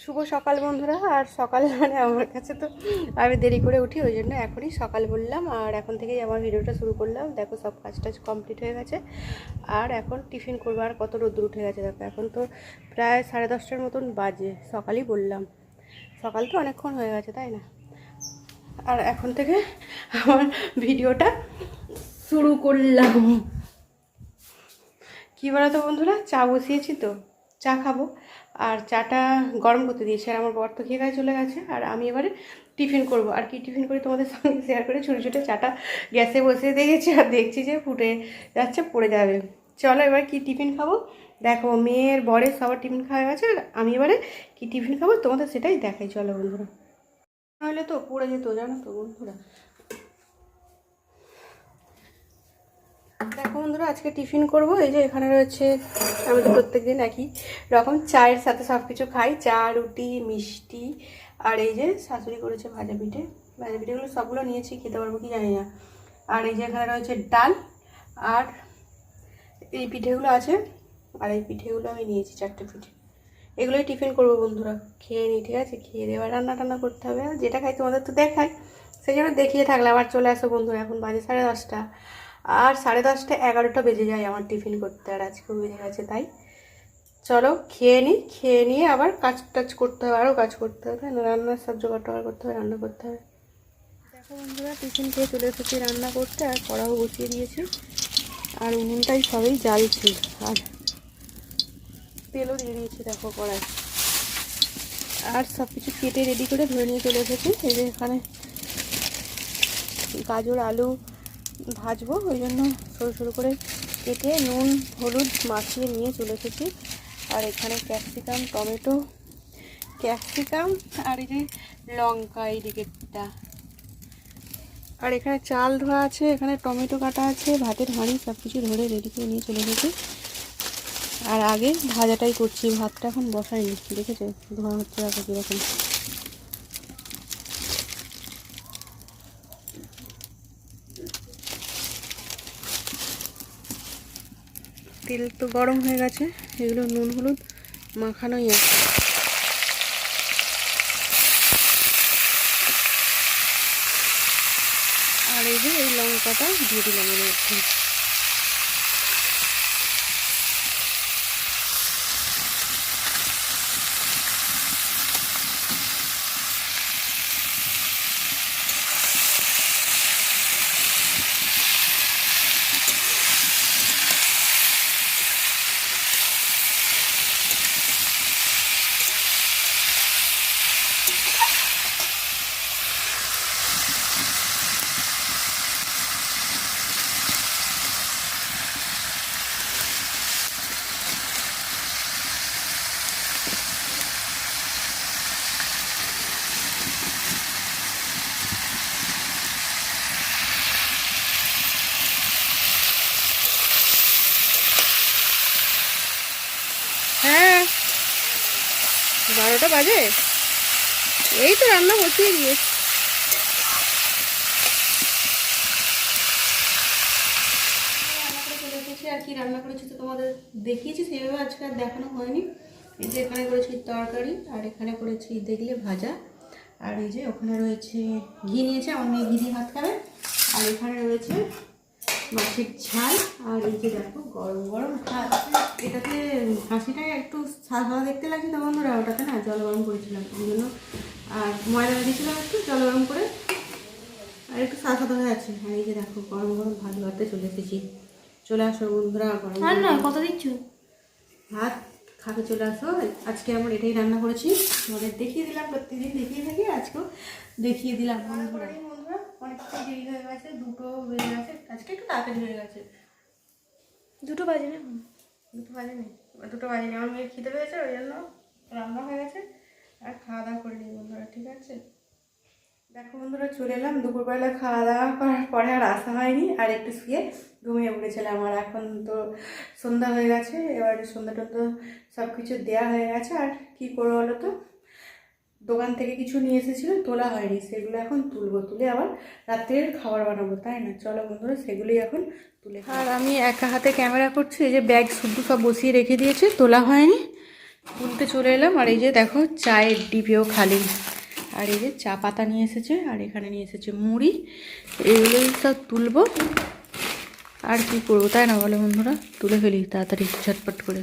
শুভ সকাল বন্ধুরা। আর সকাল মানে আমার কাছে তো আমি দেরি করে উঠি, ওই জন্য এখনই সকাল বললাম। আর এখন থেকেই আমার ভিডিওটা শুরু করলাম। দেখো সব কাজ টাজ কমপ্লিট হয়ে গেছে। আর এখন টিফিন করবো। আর কত রোদ্দুর উঠে গেছে দেখো, এখন তো প্রায় 10:30টার মতন বাজে। সকালই বললাম, সকাল তো অনেকক্ষণ হয়ে গেছে, তাই না? আর এখন থেকে আমার ভিডিওটা শুরু করলাম। কী বলো তো বন্ধুরা, চা বসিয়েছি, তো চা খাবো। আর চাটা গরম করতে দিয়েছি। আর আমার বর তো খেয়ে চলে গেছে। আর আমি এবারে টিফিন করব। আর কি টিফিন করি তোমাদের সঙ্গে শেয়ার করে, ছুটে ছুটে চাটা গ্যাসে বসিয়ে দিয়েছি। আর দেখছি যে ফুটে যাচ্ছে, পড়ে যাবে। চলো এবার কি টিফিন খাবো দেখো। মেয়ের বরের সবার টিফিন খাওয়া গেছে, আর আমি এবারে কি টিফিন খাবো তোমাদের সেটাই দেখাই। চলো বন্ধুরা, নাহলে তো পড়ে যেত, জানো তো বন্ধুরা। দেখো বন্ধুরা, আজকে টিফিন করব। এই যে এখানে রয়েছে, আমি তো প্রত্যেকদিন একই রকম চায়ের সাথে সব কিছু খাই, চা, রুটি, মিষ্টি। আর এই যে শাশুড়ি করেছে ভাজা পিঠে। ভাজা পিঠেগুলো সবগুলো নিয়েছি, খেতে পারবো কি জানি না। আর এই যে এখানে রয়েছে ডাল, আর এই পিঠেগুলো আছে। আর এই পিঠেগুলো আমি নিয়েছি, 4টে পিঠে। এগুলোই টিফিন করবো বন্ধুরা। খেয়ে নিই, ঠিক আছে? খেয়ে দেওয়া রান্না টান্না করতে হবে। আর যেটা খাই তোমাদের তো দেখাই, সেই জন্য দেখিয়ে থাকলে আবার চলে আসো বন্ধুরা। এখন বাজে 10:30। আর 10:30, 11টা বেজে যায় আমার টিফিন করতে। আর আজকেও বেজে গেছে, তাই চলো খেয়ে নিই। খেয়ে নিয়ে আবার কাজ টাজ করতে হবে, আরও কাজ করতে হবে, তাই না? রান্নার সব জোগাড় টোগাড় করতে হবে, রান্না করতে হবে। দেখো বন্ধুরা, টিফিন খেয়ে চলে এসেছি রান্না করতে। আর কড়াও বসিয়ে দিয়েছি, আর উনুনটাই সবই জ্বালছি। আর তেলও দিয়ে দিয়েছি দেখো কড়াই। আর সব কিছু কেটে রেডি করে ধরে নিয়ে চলে এসেছি। এই যে এখানে গাজর আলু ভাজবো, ওই জন্য সরু সরু করে কেটে নুন হলুদ মাখিয়ে নিয়ে চলে এসেছি। আর এখানে ক্যাপসিকাম, টমেটো, ক্যাপসিকাম, আর এই যে লঙ্কা, এই দিকেরটা। আর এখানে চাল ধোয়া আছে, এখানে টমেটো কাটা আছে, ভাতের হাঁড়ি সব কিছু ধরে রেডি করে নিয়ে চলে এসেছি। আর আগে ভাজাটাই করছি, ভাতটা এখন বসাইনি। দেখেছো ধোয়া হচ্ছে আগে কীরকম। তেল তো গরম হয়ে গেছে, এগুলো নুন হলুদ মাখানোই আছে। আর এই যে এই লঙ্কাটা দিয়ে দিলাম এর মধ্যে। হ্যাঁ, 12টা বাজে। এই তো রান্না বসিয়ে দিয়েছি। রান্না করে চলে এসেছি। আর কি রান্না করেছি তো তোমাদের দেখিয়েছি, সেইভাবে আজকে আর দেখানো হয়নি। এই যে এখানে করেছি তরকারি, আর এখানে করেছি দেখলে ভাজা। আর এই যে ওখানে রয়েছে ঘি নিয়েছে, আমার মেয়ে ঘি দিয়ে ভাত খাবে। আর এখানে রয়েছে মাছের ঝাল। আর এই যে দেখো গরম গরম ভাত। এটাতে হাসিটাই একটু সাদা দেখতে লাগছে তো বন্ধুরা, ওটাতে না জল গরম করেছিলাম ওই জন্য। আর ময়দা দিয়েছিলাম একটু জল গরম করে, আর একটু সাদা সাদা হয়ে আছে। আর এই যে দেখো গরম গরম ভাত ভাতে চলে এসেছি। চলে আসো বন্ধুরা, গরম নয় কত দিচ্ছ ভাত খাবে, চলে আসো। আজকে আমরা এটাই রান্না করেছি, তোমাদের দেখিয়ে দিলাম। প্রত্যেকদিন দেখিয়ে থাকি, আজকেও দেখিয়ে দিলাম বন্ধুরা। অনেকটা দেরি হয়ে গেছে, 2টো বেজে গেছে। আজকে একটু তাড়াতাড়ি হয়ে গেছে। 2টো বাজে না? 2টো বাজে নেই, 2টো বাজে নেই। আমার মেয়ের খিদে পেয়েছে, ওই জন্য রান্না হয়ে গেছে। আর খাওয়া দাওয়া করে নিই বন্ধুরা, ঠিক আছে? দেখো বন্ধুরা, চলে এলাম। দুপুরবেলা খাওয়া দাওয়া করার পরে আর আসা হয়নি, আর একটু শুয়ে ঘুমিয়ে পড়েছিলাম। আর এখন তো সন্ধ্যা হয়ে গেছে, এবার সন্ধ্যা টন্ধ্যা সব কিছু দেওয়া হয়ে গেছে। আর কি করবো বলো তো, দোকান থেকে কিছু নিয়ে এসেছিলাম, তোলা হয়নি, সেগুলো এখন তুলবো। তুলে আবার রাত্রের খাবার বানাবো, তাই না? চলো বন্ধুরা, সেগুলোই এখন তুলে। আর আমি একা হাতে ক্যামেরা করছি। এই যে ব্যাগ শুদ্ধ সব বসিয়ে রেখে দিয়েছে, তোলা হয়নি। তুলতে চলে এলাম। আর এই যে দেখো চায়ের ডিবেও খালি, আর এই যে চা পাতা নিয়ে এসেছে, আর এখানে নিয়ে এসেছে মুড়ি। এগুলোই সব তুলবো, আর কি করবো তাই না বলো বন্ধুরা? তুলে ফেলি তাড়াতাড়ি ঝটপট করে,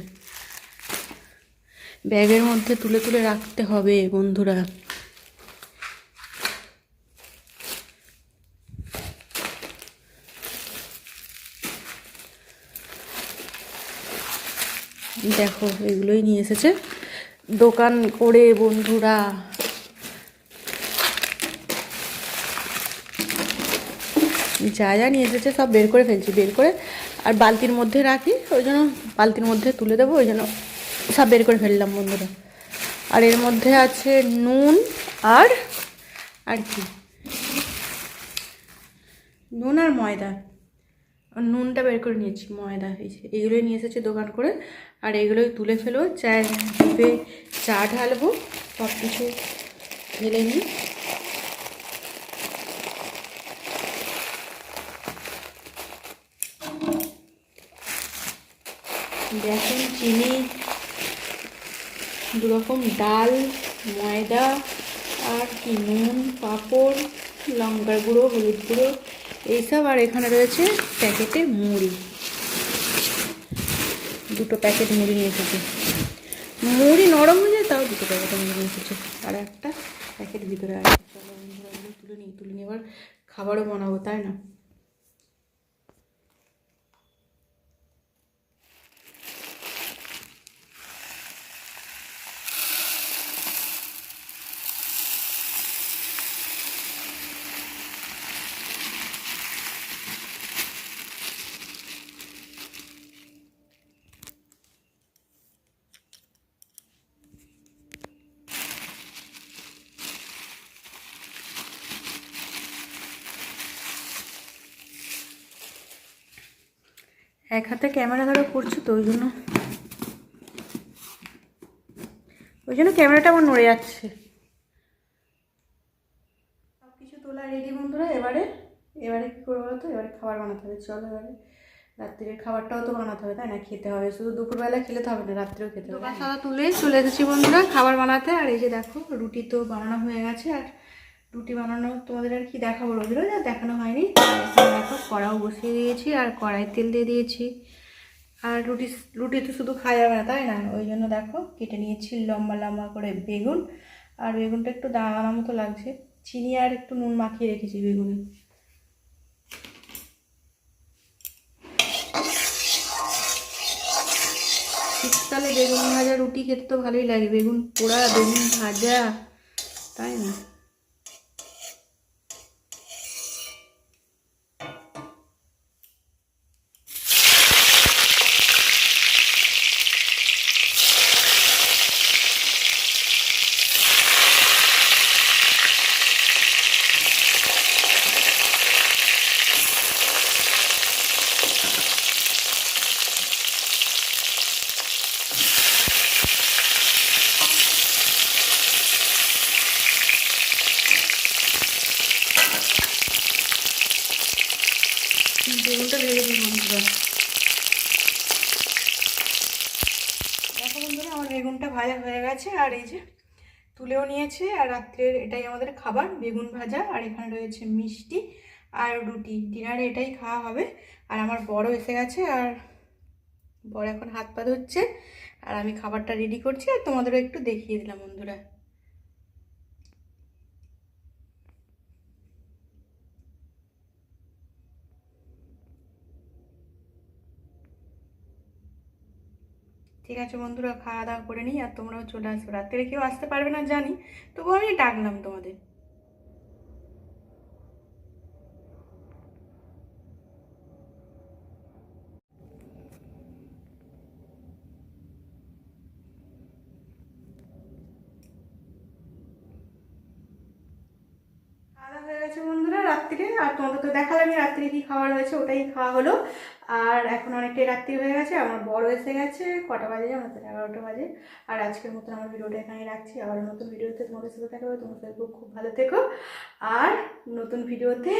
ব্যাগের মধ্যে তুলে তুলে রাখতে হবে বন্ধুরা। দেখো এগুলোই নিয়ে এসেছে দোকান করে বন্ধুরা। যা যা নিয়ে এসেছে সব বের করে ফেলছি, বের করে আর বালতির মধ্যে রাখি, ওই জন্য বালতির মধ্যে তুলে দেবো, ওই জন্য সব বের করে ফেললাম বন্ধুরা। আর এর মধ্যে আছে নুন আর আর কি, নুন আর ময়দা। নুনটা বের করে নিয়েছি, ময়দা এইগুলোই নিয়ে এসেছে দোকান করে। আর এগুলোই তুলে ফেলবো, চায়ের ডিবে চা ঢালবো, সব কিছু ঢেলে নিই। বেসন, চিনি, দুরকম ডাল, ময়দা, আর কি নুন, পাঁপড়, লঙ্কার গুঁড়ো, হলুদ গুঁড়ো এইসব। আর এখানে রয়েছে প্যাকেটে মুড়ি, 2টো প্যাকেট মুড়ি নিয়ে এসেছে। মুড়ি নরম হয়ে যায়, তাও 2টো প্যাকেটে মুড়ি নিয়ে এসেছে, আর একটা প্যাকেট ভিতরে আছে। চলো বন্ধুরা এগুলো তুলে নিই এবার খাবারও বানাবো তাই না। এক হাতে ক্যামেরা ধরে করছো তো, ওই জন্য ক্যামেরাটা আমার নড়ে যাচ্ছে। সব কিছু তোলা রেডি বন্ধুরা। এবারে কী করবো বলো তো? এবারে খাবার বানাতে হবে। চলো এবারে রাত্রির খাবারটাও তো বানাতে হবে তাই না, খেতে হবে। শুধু দুপুরবেলা খেলে তো হবে না, রাত্রেও খেতে হবে। সাদা তুলে চলে এসেছি বন্ধুরা খাবার বানাতে। আর এই যে দেখো রুটি তো বানানো হয়ে গেছে, আর রুটি বানানো তোমাদের আর কি দেখাবো, রোজ রোজ আর দেখানো হয়নি। দেখো কড়াও বসিয়ে দিয়েছি, আর কড়াই তেল দিয়ে দিয়েছি। আর রুটি তো শুধু খাওয়া যাবে না তাই না, ওই জন্য দেখো কেটে নিয়েছি লম্বা লম্বা করে বেগুন। আর বেগুনটা একটু দানা মতো লাগছে, চিনি আর একটু নুন মাখিয়ে রেখেছি বেগুনে। শীতকালে বেগুন ভাজা রুটি খেতে তো ভালোই লাগে, বেগুন পোড়া, বেগুন ভাজা, তাই না। বেগুনটা ভেজে দিই বন্ধুরা। দেখো বন্ধুরা আমার বেগুনটা ভাজা হয়ে গেছে, আর এই যে তুলেও নিয়েছে। আর রাত্রের এটাই আমাদের খাবার, বেগুন ভাজা। আর এখানে রয়েছে মিষ্টি আর রুটি, ডিনারে এটাই খাওয়া হবে। আর আমার বড় এসে গেছে, আর বড় এখন হাত পা ধুচ্ছে, আর আমি খাবারটা রেডি করছি, আর তোমাদেরও একটু দেখিয়ে দিলাম বন্ধুরা। ঠিক আছে বন্ধুরা, খাওয়া দাওয়া করে নিই, আর তোমরাও চলে আসবে। রাত্রে কেউ আসতে পারবে না জানি, তবু আমি ডাকলাম তোমাদের। খাওয়া হয়ে গেছে বন্ধুরা রাত্রিরে, আর তোমাদের তো দেখালামই রাত্রে কি খাবার হয়েছে, ওটাই খাওয়া হলো। আর এখন অনেকটাই রাত্রি হয়ে গেছে, আমার বড় এসে গেছে। কটা বাজে আমার? 11টা বাজে। আর আজকের মতন আমার ভিডিওটা এখানে রাখছি, আবার নতুন ভিডিওতে তোমাদের সাথে দেখা হবে। তোমার সাথে খুব ভালো থেকো, আর নতুন ভিডিওতে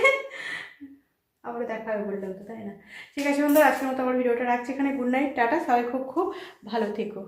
আবার দেখা হবে বললাম তো তাই না। ঠিক আছে বন্ধুরা, আজকের মতো আমার ভিডিওটা রাখছি এখানে। গুড নাইট, টাটা, সবাই খুব খুব ভালো থেকো।